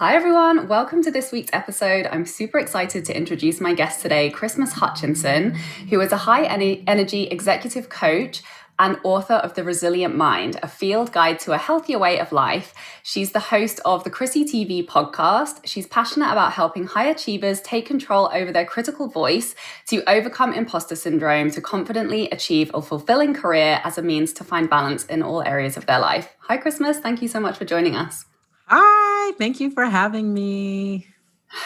Hi everyone, welcome to this week's episode. I'm super excited to introduce my guest today, Christmas Hutchinson, who is a high energy executive coach and author of The Resilient Mind, a field guide to a healthier way of life. She's the host of the CHRISSYTV Podcast. She's passionate about helping high achievers take control over their critical voice to overcome imposter syndrome, to confidently achieve a fulfilling career as a means to find balance in all areas of their life. Hi, Christmas. Thank you so much for joining us. Hi, thank you for having me.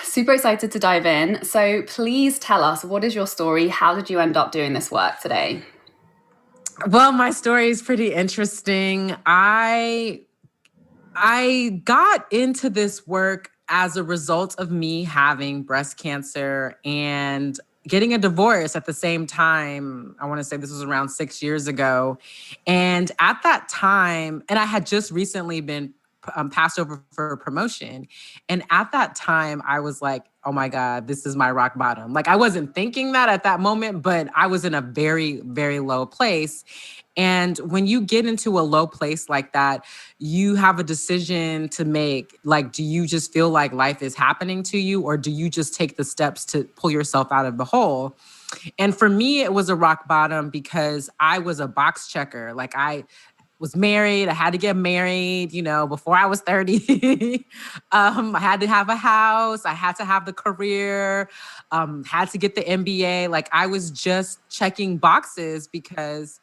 Super excited to dive in. So please tell us, what is your story? How did you end up doing this work today? Well, my story is pretty interesting. I got into this work as a result of me having breast cancer and getting a divorce at the same time. I want to say this was around 6 years ago. And at that time, and I had just recently been passed over for a promotion. And at that time, I was like, oh my God, this is my rock bottom. Like, I wasn't thinking that at that moment, but I was in a very, very low place. And when you get into a low place like that, you have a decision to make. Like, do you just feel like life is happening to you, or do you just take the steps to pull yourself out of the hole? And for me, it was a rock bottom because I was a box checker. Like, I was married. I had to get married, before I was 30. I had to have a house. I had to have the career, had to get the MBA. Like, I was just checking boxes because,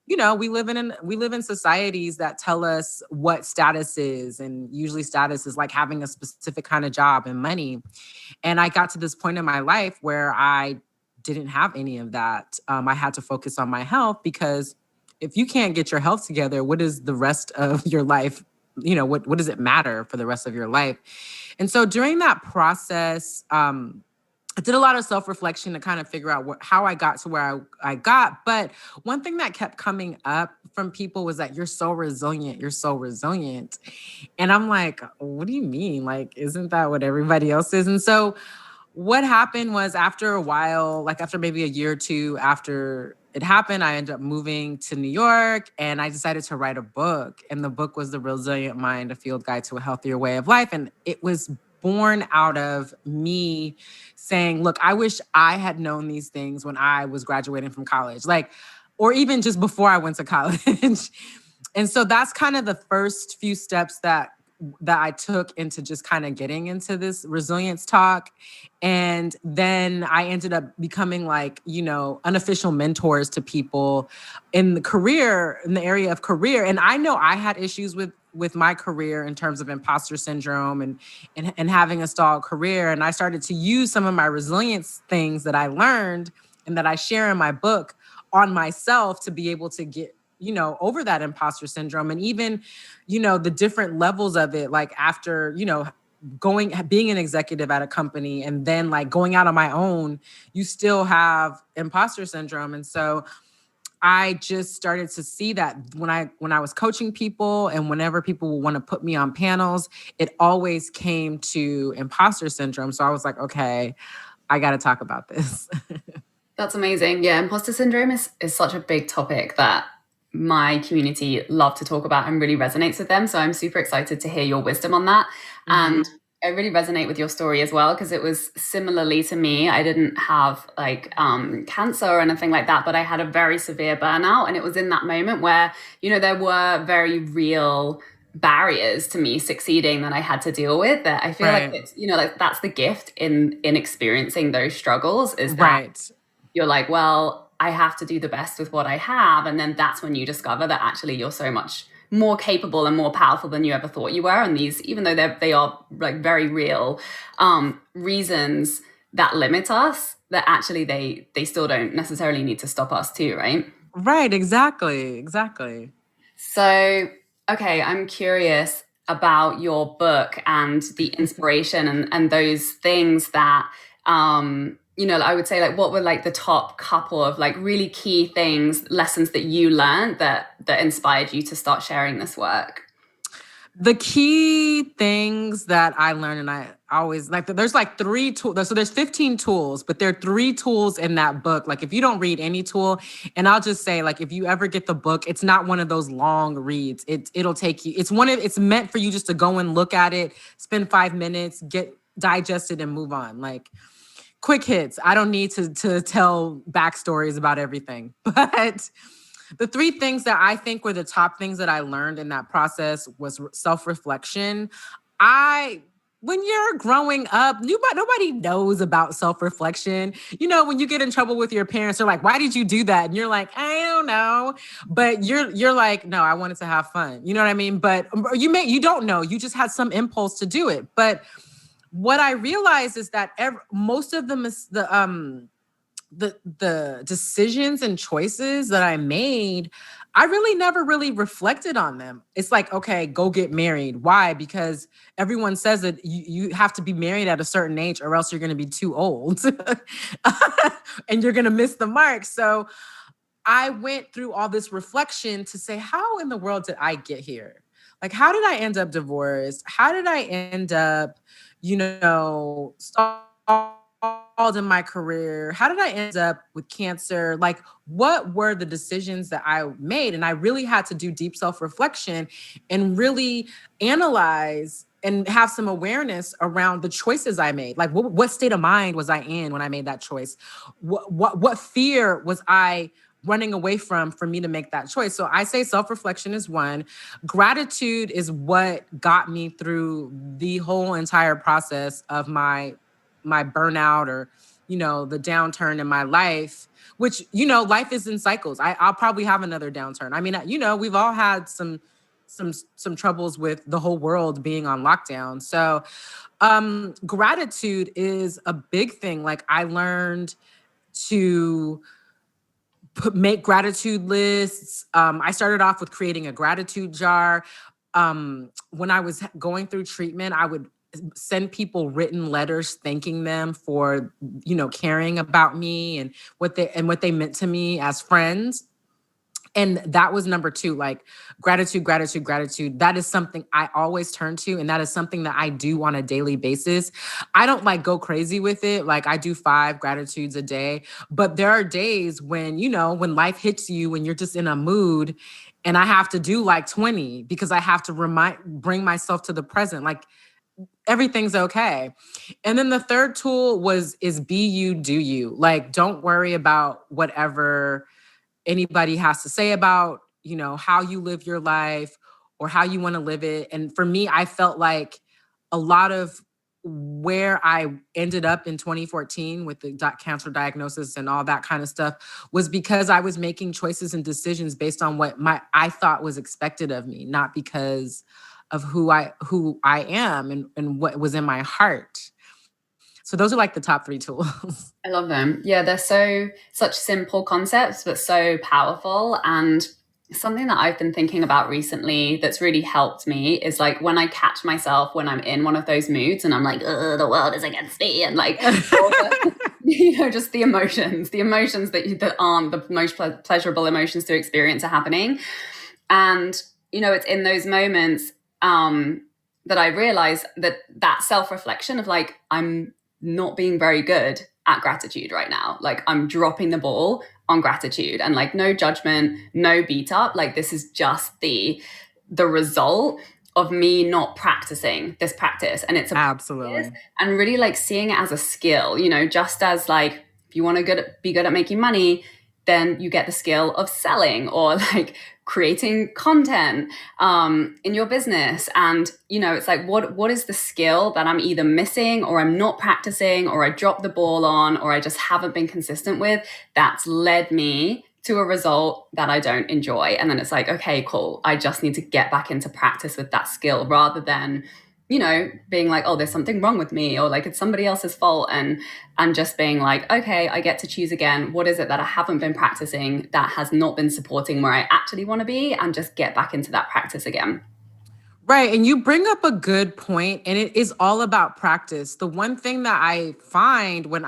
we live in societies that tell us what status is. And usually status is like having a specific kind of job and money. And I got to this point in my life where I didn't have any of that. I had to focus on my health because if you can't get your health together, what is the rest of your life? What does it matter for the rest of your life? And so during that process, I did a lot of self-reflection to kind of figure out how I got to where I got. But one thing that kept coming up from people was that you're so resilient. You're so resilient. And I'm like, what do you mean? Like, isn't that what everybody else is? And so what happened was, after a while, like after maybe a year or two after it happened, I ended up moving to New York and I decided to write a book. And the book was The Resilient Mind, a field guide to a healthier way of life. And it was born out of me saying, look, I wish I had known these things when I was graduating from college, or even just before I went to college. And so that's kind of the first few steps that I took into just kind of getting into this resilience talk. And then I ended up becoming unofficial mentors to people in the area of career. And I know I had issues with my career in terms of imposter syndrome and having a stalled career. And I started to use some of my resilience things that I learned and that I share in my book on myself to be able to get over that imposter syndrome. And even, the different levels of it, like after, being an executive at a company and then going out on my own, you still have imposter syndrome. And so I just started to see that when I was coaching people and whenever people would want to put me on panels, it always came to imposter syndrome. So I was like, okay, I got to talk about this. That's amazing. Yeah, imposter syndrome is such a big topic that my community love to talk about and really resonates with them. So I'm super excited to hear your wisdom on that. Mm-hmm. And I really resonate with your story as well, because it was similarly to me. I didn't have cancer or anything like that, but I had a very severe burnout. And it was in that moment where, there were very real barriers to me succeeding that I had to deal with, that I feel like it's, that's the gift in experiencing those struggles, is that you're like, well, I have to do the best with what I have. And then that's when you discover that actually you're so much more capable and more powerful than you ever thought you were. And these, even though they are very real reasons that limit us, that actually they still don't necessarily need to stop us too, right? Right, exactly. So, okay, I'm curious about your book and the inspiration and those things that I would say, what were the top couple of really key things, lessons that you learned that inspired you to start sharing this work? The key things that I learned, and always like, there's like 3 tools. So there's 15 tools, but there are 3 tools in that book. Like if you don't read any tool, and I'll just say, like, if you ever get the book, it's not one of those long reads. It'll take you, it's meant for you just to go and look at it, spend 5 minutes, get digested and move on. Like quick hits. I don't need to tell backstories about everything, but the 3 things that I think were the top things that I learned in that process was self-reflection. When you're growing up, nobody knows about self-reflection. You know, when you get in trouble with your parents, they're like, why did you do that? And you're like, I don't know. But you're like, no, I wanted to have fun. You know what I mean? But you don't know. You just had some impulse to do it. But what I realized is that most of the decisions and choices that I made, I really never really reflected on them. It's like, okay, go get married. Why? Because everyone says that you have to be married at a certain age or else you're going to be too old and you're going to miss the mark. So I went through all this reflection to say, how in the world did I get here? Like, how did I end up divorced? How did I end up, stalled in my career? How did I end up with cancer? Like, what were the decisions that I made? And I really had to do deep self-reflection and really analyze and have some awareness around the choices I made. Like, what state of mind was I in when I made that choice? What fear was I running away from for me to make that choice? So I say self-reflection is one. Gratitude is what got me through the whole entire process of my burnout or, the downturn in my life, which, life is in cycles. I'll probably have another downturn. I mean, we've all had some troubles with the whole world being on lockdown. So gratitude is a big thing. Like I learned to make gratitude lists. I started off with creating a gratitude jar. When I was going through treatment, I would send people written letters thanking them for, caring about me and what they meant to me as friends. And that was number 2, like gratitude. That is something I always turn to. And that is something that I do on a daily basis. I don't like go crazy with it. Like I do 5 gratitudes a day, but there are days when, when life hits you, when you're just in a mood and I have to do like 20 because I have to bring myself to the present. Like everything's okay. And then the third tool is be you, do you. Like, don't worry about whatever anybody has to say about, how you live your life or how you want to live it. And for me, I felt like a lot of where I ended up in 2014 with the cancer diagnosis and all that kind of stuff was because I was making choices and decisions based on what I thought was expected of me, not because of who I am and what was in my heart. So those are like the top 3 tools. I love them. Yeah, they're such simple concepts, but so powerful. And something that I've been thinking about recently that's really helped me is like when I catch myself when I'm in one of those moods and I'm like, the world is against me. And like, just the emotions that aren't the most pleasurable emotions to experience are happening. And, it's in those moments that I realize that self-reflection of like, I'm not being very good at gratitude right now. Like I'm dropping the ball on gratitude and like no judgment, no beat up. Like this is just the result of me not practicing this practice. And it's absolutely. And really like seeing it as a skill, just as like, if you want to be good at making money, then you get the skill of selling or like creating content in your business. And, it's like, what is the skill that I'm either missing or I'm not practicing or I dropped the ball on or I just haven't been consistent with that's led me to a result that I don't enjoy. And then it's like, okay, cool. I just need to get back into practice with that skill rather than, being like, oh, there's something wrong with me or like it's somebody else's fault. And just being like, okay, I get to choose again. What is it that I haven't been practicing that has not been supporting where I actually want to be and just get back into that practice again. Right. And you bring up a good point, and it is all about practice. The one thing that I find when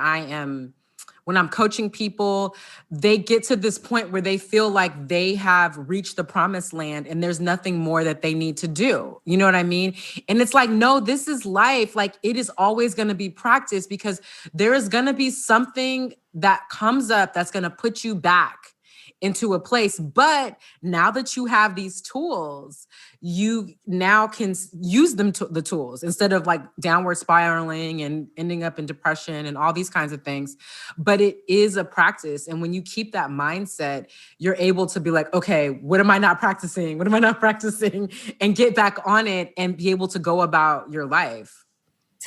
when I'm coaching people, they get to this point where they feel like they have reached the promised land and there's nothing more that they need to do. You know what I mean? And it's like, no, this is life. Like, it is always going to be practice, because there is going to be something that comes up that's going to put you back into a place. But now that you have these tools, you now can use them, to the tools, instead of like downward spiraling and ending up in depression and all these kinds of things. But it is a practice. And when you keep that mindset, you're able to be like, okay, what am I not practicing? What am I not practicing? And get back on it and be able to go about your life.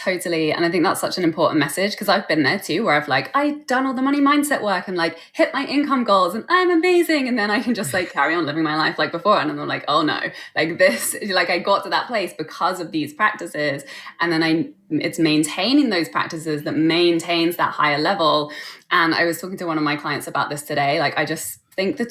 Totally. And I think that's such an important message, because I've been there too, where I've done all the money mindset work and like hit my income goals and I'm amazing. And then I can just like carry on living my life like before. And then I'm like, oh no, like this, like I got to that place because of these practices. And then it's maintaining those practices that maintains that higher level. And I was talking to one of my clients about this today. Like, I just think the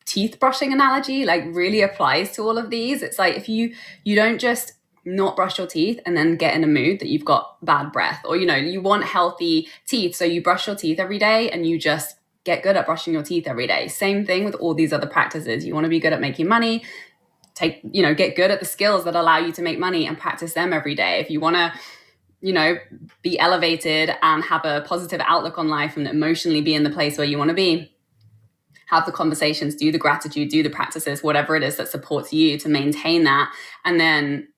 teeth brushing analogy like really applies to all of these. It's like, if you don't just not brush your teeth and then get in a mood that you've got bad breath, or, you want healthy teeth. So you brush your teeth every day and you just get good at brushing your teeth every day. Same thing with all these other practices. You want to be good at making money, get good at the skills that allow you to make money and practice them every day. If you want to, be elevated and have a positive outlook on life and emotionally be in the place where you want to be, have the conversations, do the gratitude, do the practices, whatever it is that supports you to maintain that. And then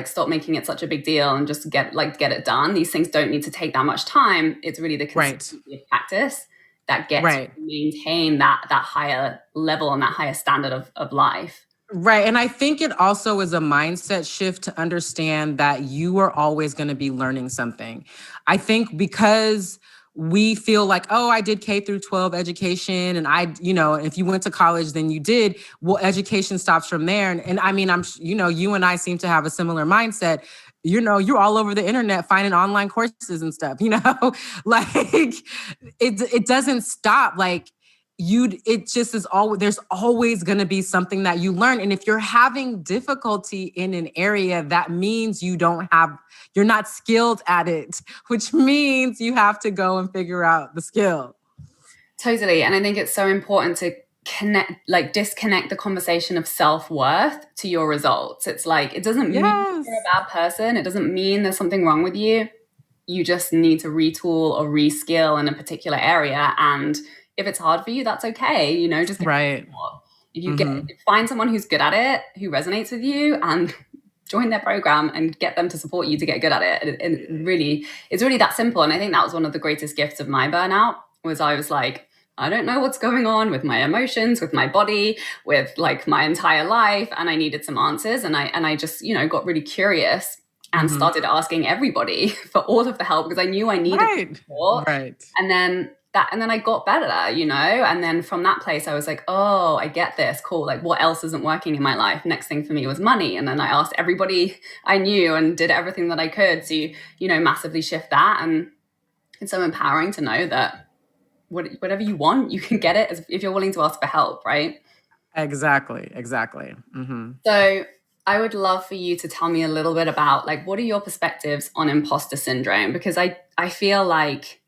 stop making it such a big deal and just get it done. These things don't need to take that much time. It's really the consistency of practice that gets you to maintain that higher level and that higher standard of life. Right. And I think it also is a mindset shift to understand that you are always going to be learning something. I think because we feel like, oh, I did K through 12 education, and if you went to college, then you did. Well, education stops from there. And I mean, you and I seem to have a similar mindset. You're all over the internet finding online courses and stuff, like it doesn't stop. Like, it just is there's always going to be something that you learn. And if you're having difficulty in an area, that means you're not skilled at it, which means you have to go and figure out the skill. Totally. And I think it's so important to disconnect the conversation of self-worth to your results. It's like, it doesn't mean you're a bad person. It doesn't mean there's something wrong with you. You just need to retool or reskill in a particular area. And if it's hard for you, that's okay. Just right. If you find someone who's good at it, who resonates with you, and join their program and get them to support you to get good at it. It's really that simple. And I think that was one of the greatest gifts of my burnout, was I was like, I don't know what's going on with my emotions, with my body, with like my entire life. And I needed some answers. And I just, got really curious and started asking everybody for all of the help, because I knew I needed support. Right. And then I got better, and then from that place I was like, oh, I get this, cool. Like, what else isn't working in my life? Next thing for me was money. And then I asked everybody I knew and did everything that I could to, massively shift that. And it's so empowering to know that whatever you want, you can get it if you're willing to ask for help, right? Exactly. Mm-hmm. So I would love for you to tell me a little bit about, like, what are your perspectives on imposter syndrome? Because I feel like,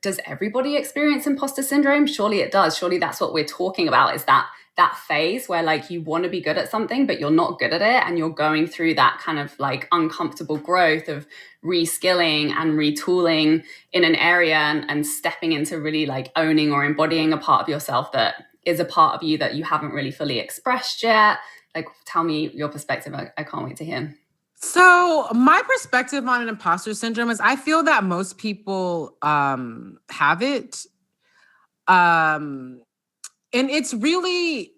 does everybody experience imposter syndrome? Surely it does. Surely that's what we're talking about, is that phase where like you want to be good at something, but you're not good at it. And you're going through that kind of like uncomfortable growth of reskilling and retooling in an area and stepping into really like owning or embodying a part of yourself that is a part of you that you haven't really fully expressed yet. Like, tell me your perspective. I can't wait to hear. So my perspective on an imposter syndrome is, I feel that most people have it. And it's really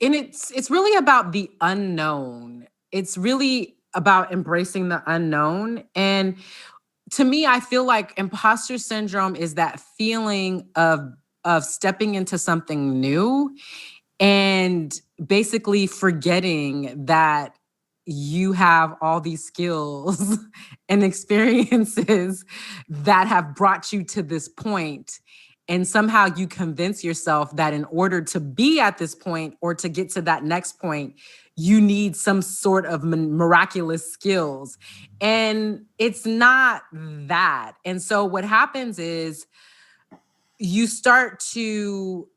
about the unknown. It's really about embracing the unknown. And to me, I feel like imposter syndrome is that feeling of stepping into something new and basically forgetting that you have all these skills and experiences that have brought you to this point. And somehow you convince yourself that in order to be at this point or to get to that next point, you need some sort of miraculous skills. And it's not that. And so what happens is you start to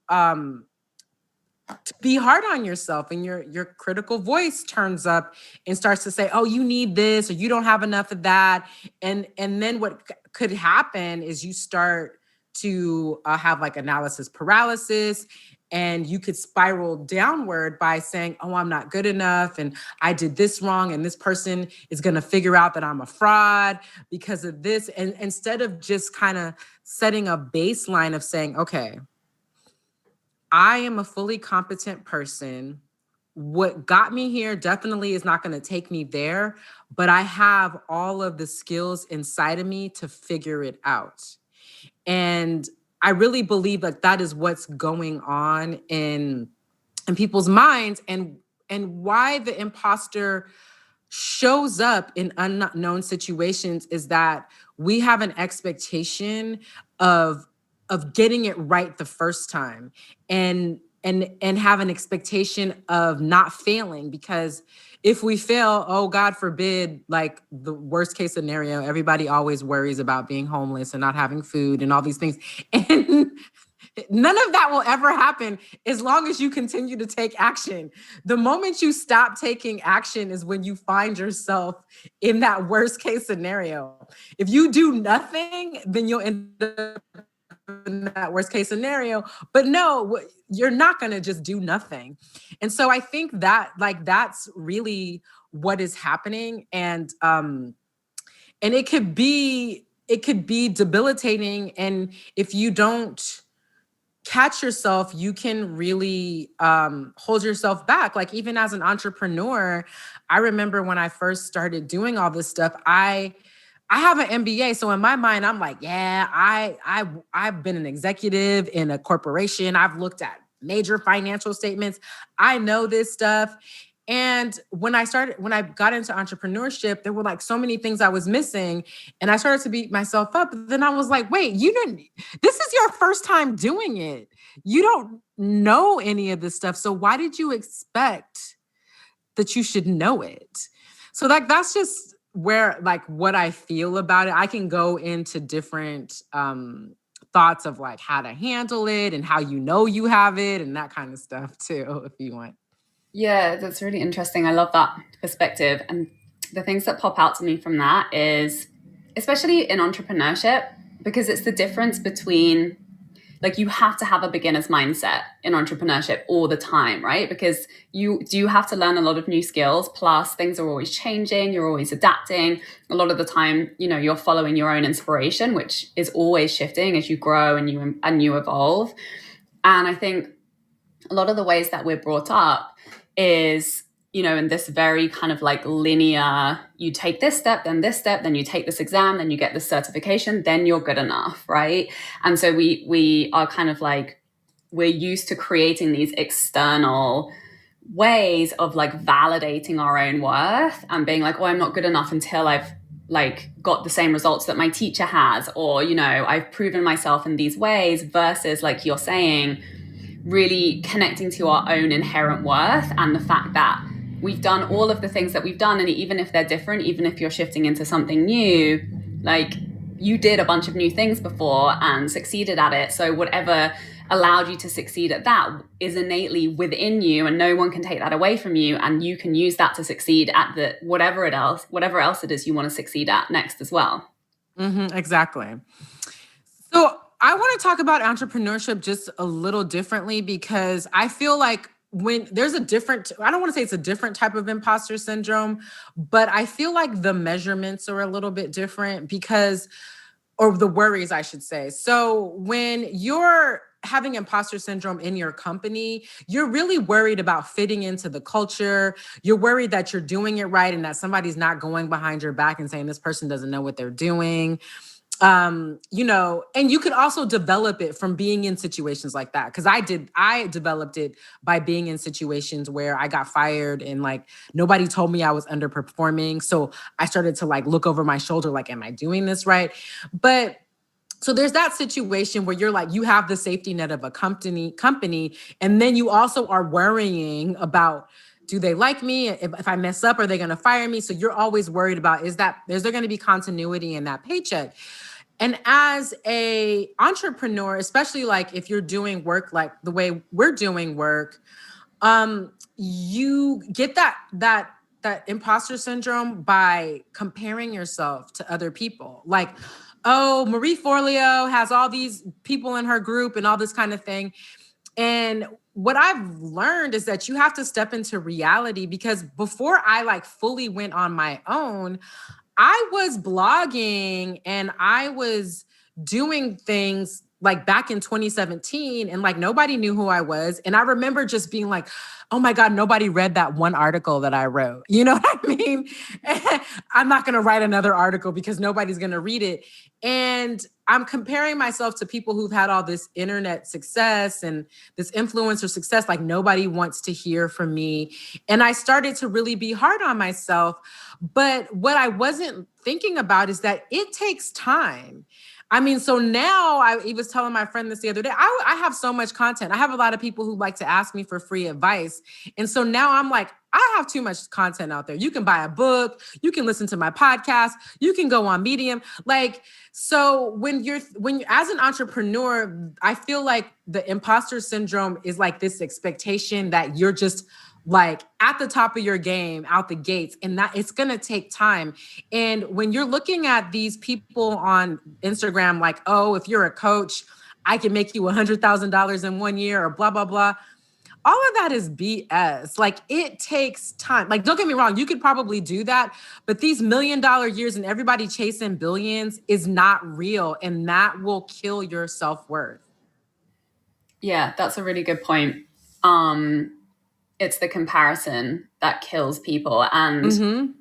be hard on yourself, and your critical voice turns up and starts to say, oh, you need this, or you don't have enough of that. And then what could happen is you start to have like analysis paralysis, and you could spiral downward by saying, oh, I'm not good enough, and I did this wrong, and this person is going to figure out that I'm a fraud because of this. And instead of just kind of setting a baseline of saying, okay, I am a fully competent person. What got me here definitely is not going to take me there, but I have all of the skills inside of me to figure it out. And I really believe that that is what's going on in people's minds, and why the imposter shows up in unknown situations is that we have an expectation of getting it right the first time, and have an expectation of not failing, because if we fail, oh God forbid, like the worst case scenario, everybody always worries about being homeless and not having food and all these things. And none of that will ever happen as long as you continue to take action. The moment you stop taking action is when you find yourself in that worst case scenario. If you do nothing, then you'll end up in that worst case scenario. But no, you're not going to just do nothing. And so I think that like that's really what is happening. And it could be debilitating. And if you don't catch yourself, you can really hold yourself back. Like even as an entrepreneur, I remember when I first started doing all this stuff, I have an MBA. So in my mind, I'm like, yeah, I've been an executive in a corporation. I've looked at major financial statements. I know this stuff. And when I got into entrepreneurship, there were like so many things I was missing, and I started to beat myself up. But then I was like, wait, this is your first time doing it. You don't know any of this stuff. So why did you expect that you should know it? So that's just where like what I feel about it. I can go into different thoughts of like how to handle it and how you have it and that kind of stuff too, if you want. Yeah, that's really interesting. I love that perspective. And the things that pop out to me from that is, especially in entrepreneurship, because it's the difference between, like, you have to have a beginner's mindset in entrepreneurship all the time, right? Because you have to learn a lot of new skills, plus things are always changing, you're always adapting. A lot of the time, you're following your own inspiration, which is always shifting as you grow and you evolve. And I think a lot of the ways that we're brought up is, in this very kind of like linear, you take this step, then you take this exam, then you get this certification, then you're good enough, right? And so we are kind of like, we're used to creating these external ways of like validating our own worth and being like, oh, I'm not good enough until I've like got the same results that my teacher has, or, I've proven myself in these ways, versus like you're saying, really connecting to our own inherent worth and the fact that we've done all of the things that we've done. And even if they're different, even if you're shifting into something new, like you did a bunch of new things before and succeeded at it. So whatever allowed you to succeed at that is innately within you, and no one can take that away from you. And you can use that to succeed at the whatever else it is you want to succeed at next as well. Mm-hmm, exactly. So I want to talk about entrepreneurship just a little differently, because I feel like when there's I don't want to say it's a different type of imposter syndrome, but I feel like the measurements are a little bit different or the worries, I should say. So when you're having imposter syndrome in your company, you're really worried about fitting into the culture. You're worried that you're doing it right and that somebody's not going behind your back and saying this person doesn't know what they're doing. And you could also develop it from being in situations like that. Cause I developed it by being in situations where I got fired and like nobody told me I was underperforming. So I started to like look over my shoulder, like, am I doing this right? But so there's that situation where you're like, you have the safety net of a company, and then you also are worrying about, do they like me? If I mess up, are they going to fire me? So you're always worried about, is there going to be continuity in that paycheck? And as a entrepreneur, especially like if you're doing work like the way we're doing work, you get that imposter syndrome by comparing yourself to other people. Like, oh, Marie Forleo has all these people in her group and all this kind of thing. And what I've learned is that you have to step into reality, because before I like fully went on my own, I was blogging and I was doing things like back in 2017, and like nobody knew who I was. And I remember just being like, oh my God, nobody read that one article that I wrote. You know what I mean? I'm not going to write another article because nobody's going to read it. And I'm comparing myself to people who've had all this internet success and this influencer success. Like nobody wants to hear from me. And I started to really be hard on myself. But what I wasn't thinking about is that it takes time. I mean, so now I was telling my friend this the other day, I have so much content. I have a lot of people who like to ask me for free advice. And so now I'm like, I have too much content out there. You can buy a book, you can listen to my podcast, you can go on Medium. Like, so when you're as an entrepreneur, I feel like the imposter syndrome is like this expectation that you're just like at the top of your game out the gates, and that it's going to take time. And when you're looking at these people on Instagram, like, oh, if you're a coach, I can make you $100,000 in 1 year or blah, blah, blah. All of that is BS. Like it takes time. Like, don't get me wrong. You could probably do that, but these $1 million years and everybody chasing billions is not real. And that will kill your self-worth. Yeah, that's a really good point. It's the comparison that kills people. And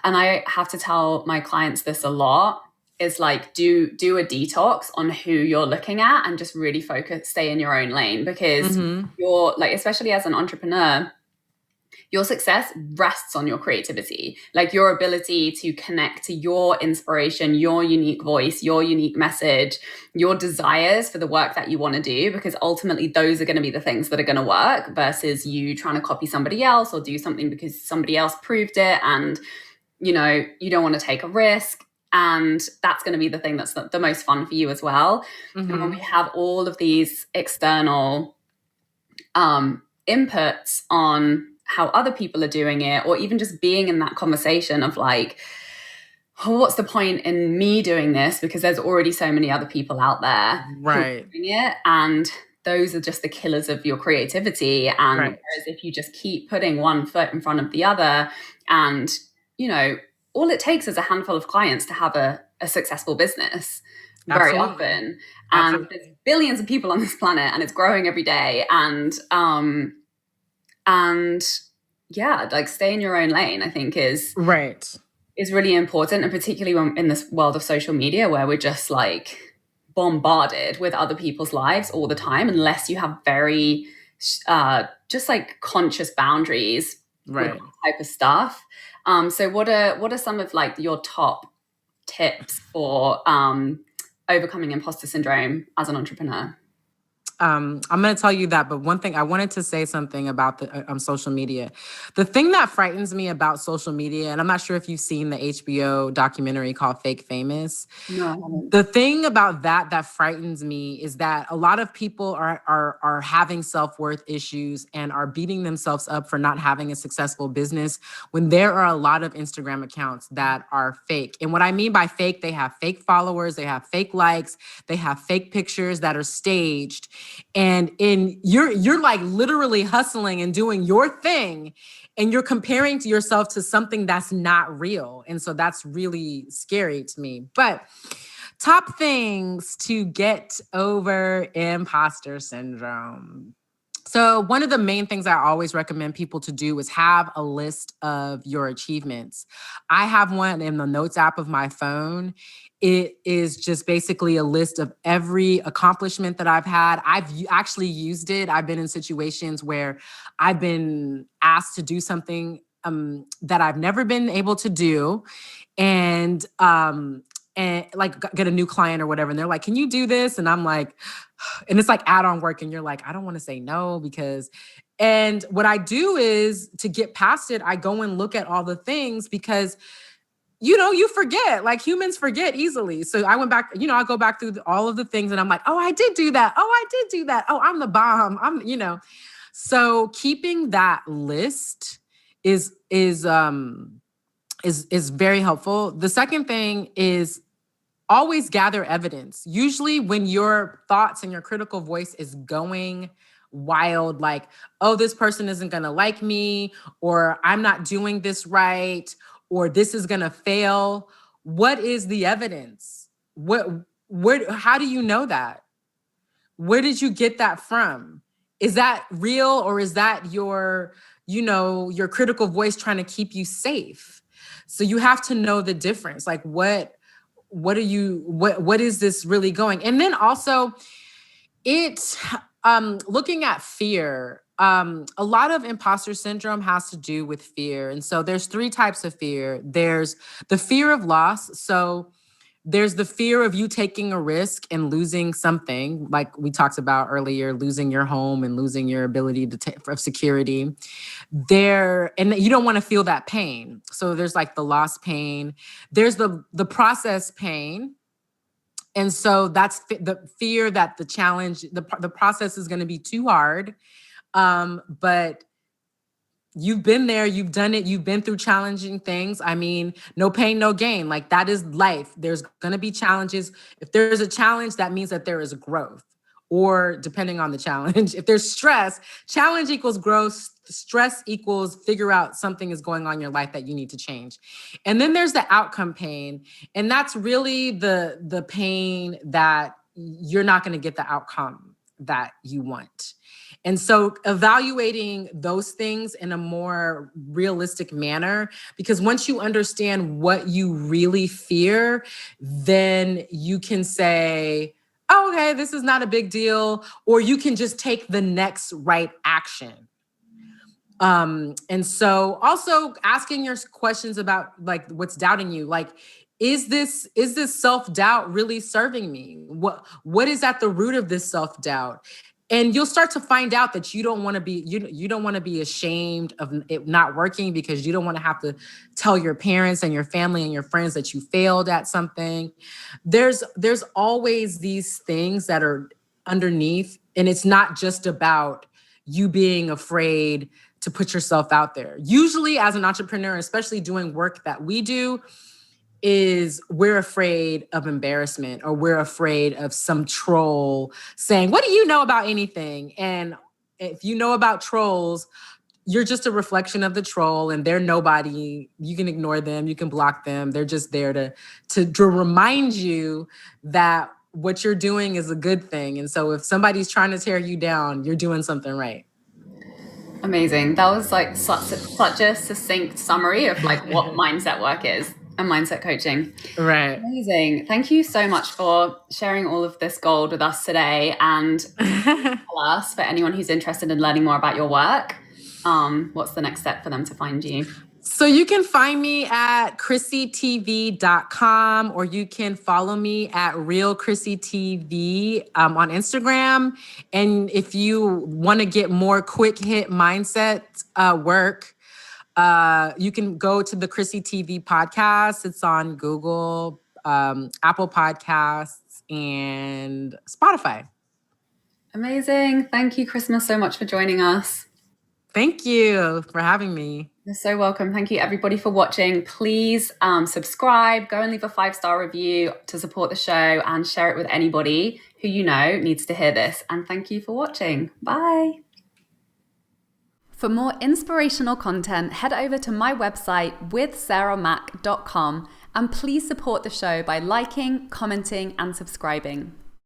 I have to tell my clients this a lot, is like, do a detox on who you're looking at and just really focus, stay in your own lane, because you're like, especially as an entrepreneur, your success rests on your creativity, like your ability to connect to your inspiration, your unique voice, your unique message, your desires for the work that you want to do, because ultimately those are going to be the things that are going to work versus you trying to copy somebody else or do something because somebody else proved it. And, you know, you don't want to take a risk. And that's going to be the thing that's the most fun for you as well. And when we have all of these external inputs on how other people are doing it, or even just being in that conversation of like, oh, what's the point in me doing this? Because there's already so many other people out there who are doing it. And those are just the killers of your creativity. And whereas if you just keep putting one foot in front of the other, and, you know, all it takes is a handful of clients to have a successul business very often. And there's billions of people on this planet and it's growing every day. And yeah, like stay in your own lane, I think is really important. And particularly when in this world of social media where we're just like bombarded with other people's lives all the time, unless you have very just like conscious boundaries with that type of stuff. So what are some of like your top tips for overcoming imposter syndrome as an entrepreneur? I'm going to tell you that, but one thing, I wanted to say something about the social media. The thing that frightens me about social media, and I'm not sure if you've seen the HBO documentary called Fake Famous. No. The thing about that frightens me is that a lot of people are having self-worth issues and are beating themselves up for not having a successful business, when there are a lot of Instagram accounts that are fake. And what I mean by fake, they have fake followers, they have fake likes, they have fake pictures that are staged. And you're like literally hustling and doing your thing, and you're comparing to yourself to something that's not real. And so that's really scary to me. But top things to get over imposter syndrome. So one of the main things I always recommend people to do is have a list of your achievements. I have one in the notes app of my phone. It is just basically a list of every accomplishment that I've had. I've actually used it. I've been in situations where I've been asked to do something that I've never been able to do. And like get a new client or whatever. And they're like, can you do this? And I'm like, and it's like add-on work. And you're like, I don't want to say no because, and what I do is to get past it, I go and look at all the things because you forget, like humans forget easily. So I went back, I go back through all of the things and I'm like, oh, I did do that. Oh, I did do that. Oh, I'm the bomb. So keeping that list is very helpful. The second thing is always gather evidence. Usually when your thoughts and your critical voice is going wild, like, oh, this person isn't going to like me, or I'm not doing this right, or this is going to fail. What is the evidence? How do you know that? Where did you get that from? Is that real, or is that your critical voice trying to keep you safe? So you have to know the difference. Like what is this really going? And then also looking at fear. A lot of imposter syndrome has to do with fear. And so there's 3 types of fear. There's the fear of loss. So there's the fear of you taking a risk and losing something, like we talked about earlier, losing your home and losing your ability of security. And you don't want to feel that pain. So there's like the loss pain. There's the process pain. And so that's the fear that the challenge, the process is going to be too hard. But you've been there, you've done it, you've been through challenging things. I mean, no pain, no gain. Like that is life. There's going to be challenges. If there's a challenge, that means that there is growth, or depending on the challenge. If there's stress, challenge equals growth, stress equals figure out something is going on in your life that you need to change. And then there's the outcome pain. And that's really the pain that you're not going to get the outcome that you want. And so evaluating those things in a more realistic manner, because once you understand what you really fear, then you can say, oh, okay, this is not a big deal, or you can just take the next right action. And so also asking your questions about like what's doubting you, like, is this self-doubt really serving me? What is at the root of this self-doubt? And you'll start to find out that you don't want to be ashamed of it not working, because you don't want to have to tell your parents and your family and your friends that you failed at something. There's always these things that are underneath, and it's not just about you being afraid to put yourself out there. Usually as an entrepreneur, especially doing work that we do, is we're afraid of embarrassment, or we're afraid of some troll saying, what do you know about anything? And if you know about trolls, you're just a reflection of the troll, and they're nobody. You can ignore them, you can block them. They're just there to remind you that what you're doing is a good thing. And so if somebody's trying to tear you down, you're doing something right. Amazing. That was like such a succinct summary of like what mindset work is and mindset coaching. Right. Amazing. Thank you so much for sharing all of this gold with us today. And tell us, for anyone who's interested in learning more about your work, what's the next step for them to find you? So you can find me at CHRISSYTV.com, or you can follow me at RealChrissYTV on Instagram. And if you want to get more quick hit mindset work, you can go to the CHRISSYTV Podcast. It's on Google, Apple Podcasts, and Spotify. Amazing. Thank you, Christmas, so much for joining us. Thank you for having me. You're so welcome. Thank you, everybody, for watching. Please subscribe, go and leave a 5-star review to support the show, and share it with anybody who you know needs to hear this. And thank you for watching. Bye. For more inspirational content, head over to my website withsarahmac.com, and please support the show by liking, commenting, and subscribing.